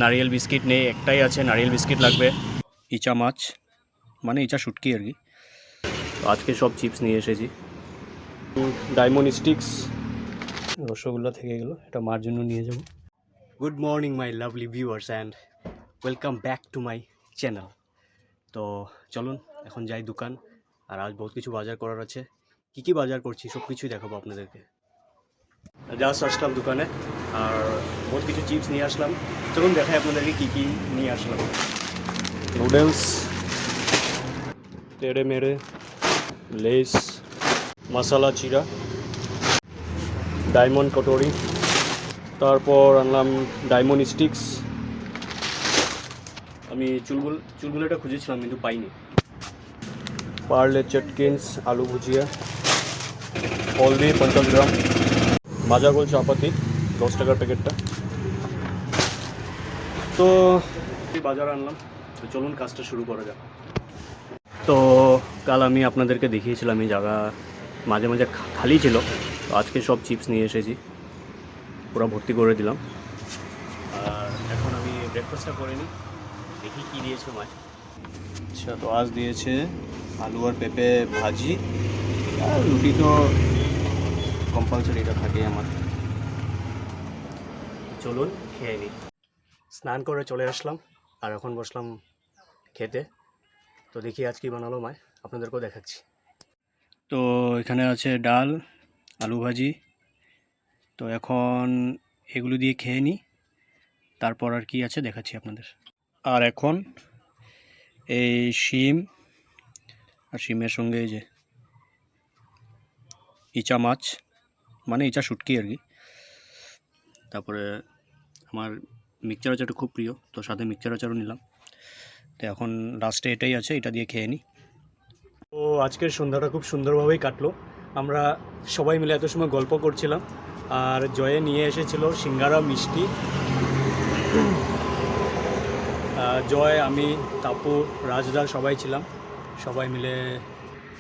নারিয়েল biscuit নেই, একটাই আছে, নারিয়েল বিস্কিট লাগবে। ইচা মাছ মানে ইচা শুটকি আর কি। আজকে সব চিপস নিয়ে এসেছি। ডায়মন্ড স্টিক্স, রসগোল্লা থেকে গেলো, এটা মার জন্য নিয়ে যাব। Good morning my lovely viewers and welcome back to my channel. তো চলুন এখন যাই দোকান, আর আজ বহুত কিছু বাজার করার আছে। কী কী বাজার করছি সব কিছুই দেখাবো আপনাদেরকে। জাস্ট আসলাম দোকানে আর বহুত কিছু চিপস নিয়ে আসলাম। চলুন দেখাই আপনাদেরকে কী কী নিয়ে আসলাম। নুডলস, টেড়ে মেড়ে, লেস, মশলা চিরা, ডায়মন্ড কটোরি, তারপর আনলাম ডায়মন্ড স্টিক্স। আমি চুলগুলোটা খুঁজেছিলাম কিন্তু পাইনি। পার্লে চটকিন্স, আলু ভুজিয়া, হলদি 50 গ্রাম, মাজা গোল চাপাতি 10 টাকার প্যাকেটটা। তো বাজার আনলাম, তো চলুন কাজটা শুরু করা যাক। তো কাল আমি আপনাদেরকে দেখিয়েছিলাম এই জায়গা মাঝে মাঝে খালি ছিল, তো আজকে সব চিপস নিয়ে এসেছি, পুরো ভর্তি করে দিলাম। আর এখন আমি ব্রেকফাস্টটা করে নিই, দেখি কী দিয়েছে মাছ। আচ্ছা, তো আজ দিয়েছে আলু আর পেঁপে ভাজি, আর রুটি তো কম্পালসারি, এটা থাকেই আমার। চলুন খেয়ে নিই। স্নান করে চলে আসলাম আর এখন বসলাম খেতে। তো দেখি আজ কী বানালো মায়, আপনাদেরকেও দেখাচ্ছি। তো এখানে আছে ডাল, আলু ভাজি। তো এখন এগুলো দিয়ে খেয়ে নিই, তারপর আর কি আছে দেখাচ্ছি আপনাদের। আর এখন এই শিম, আর শিমের সঙ্গে এই যে ইচা মাছ মানে ইচা শুটকি আর কি। তারপরে আমার মিক্সচার আচারটা খুব প্রিয়, তো সাথে মিক্সচার আচারও নিলাম। তো এখন লাস্টে এটাই আছে, এটা দিয়ে খেয়ে নিই। তো আজকের সন্ধ্যাটা খুব সুন্দরভাবেই কাটলো। আমরা সবাই মিলে এত সময় গল্প করছিলাম, আর জয়ে নিয়ে এসেছিল সিঙ্গারা, মিষ্টি। জয়, আমি, তাপু, রাজদা সবাই ছিলাম, সবাই মিলে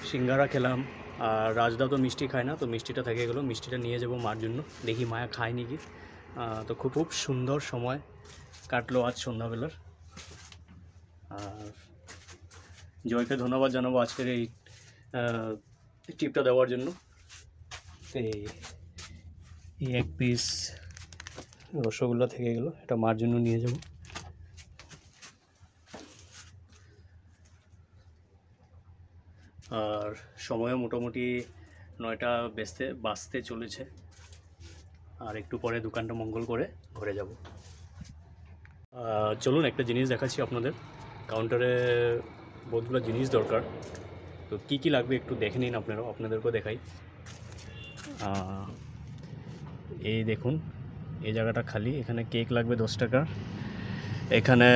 সিঙ্গারা খেলাম। আর রাজদা তো মিষ্টি খায় না, তো মিষ্টিটা থেকে গেলো, মিষ্টিটা নিয়ে যাবো মার জন্য, দেখি মায়া খায় নাকি। তো খুব সুন্দর সময় কাটলো আজ সন্ধ্যাবেলার। আর জয়কে ধন্যবাদ জানাবো আজকের এই টিপটা দেওয়ার জন্য। এই এক পিস রসগোল্লা থেকে গেলো, এটা মার জন্য নিয়ে যাব। আর সময়ও মোটামুটি 9টা বাজতে চলেছে, আর একটু পরে দোকানটা মঙ্গল করে ঘরে যাব। চলুন একটা জিনিস দেখাচ্ছি আপনাদের। কাউন্টারে বহুতগুলো জিনিস দরকার, তো কি কি লাগবে একটু দেখে নিন আপনারাও, আপনাদেরকেও দেখাই। এই দেখুন, এই জায়গাটা খালি, এখানে কেক লাগবে 10 টাকার। এখানে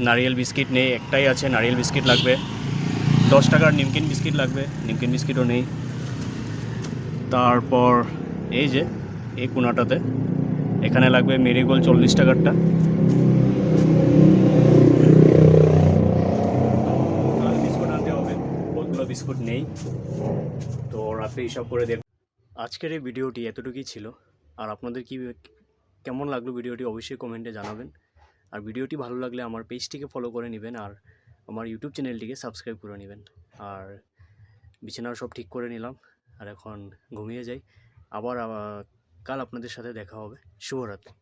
নারিয়েল বিস্কিট নেই, একটাই আছে, নারিয়েল বিস্কিট লাগবে 10 টাকার। নিমকিন বিস্কিট লাগবে, নিমকিন বিস্কিটও নেই। তারপর এই যে এই কোনাটাতে এখানে লাগবে মেরিগোল্ড 40 টাকারটা। বিস্কুট আনতে হবে, বহুতগুলো বিস্কুট নেই, তো রাতে হিসাব করে দেখ। আজকের এই ভিডিওটি এতটুকুই ছিল। আর আপনাদের কেমন লাগলো ভিডিওটি অবশ্যই কমেন্টে জানাবেন। আর ভিডিওটি ভালো লাগলে আমার পেজটিকে ফলো করে নেবেন, আর আমার ইউটিউব চ্যানেলটিকে সাবস্ক্রাইব করে নেবেন। আর বিছানার সব ঠিক করে নিলাম, আর এখন ঘুমিয়ে যাই। আবার কাল আপনাদের সাথে দেখা হবে। শুভরাত্রি।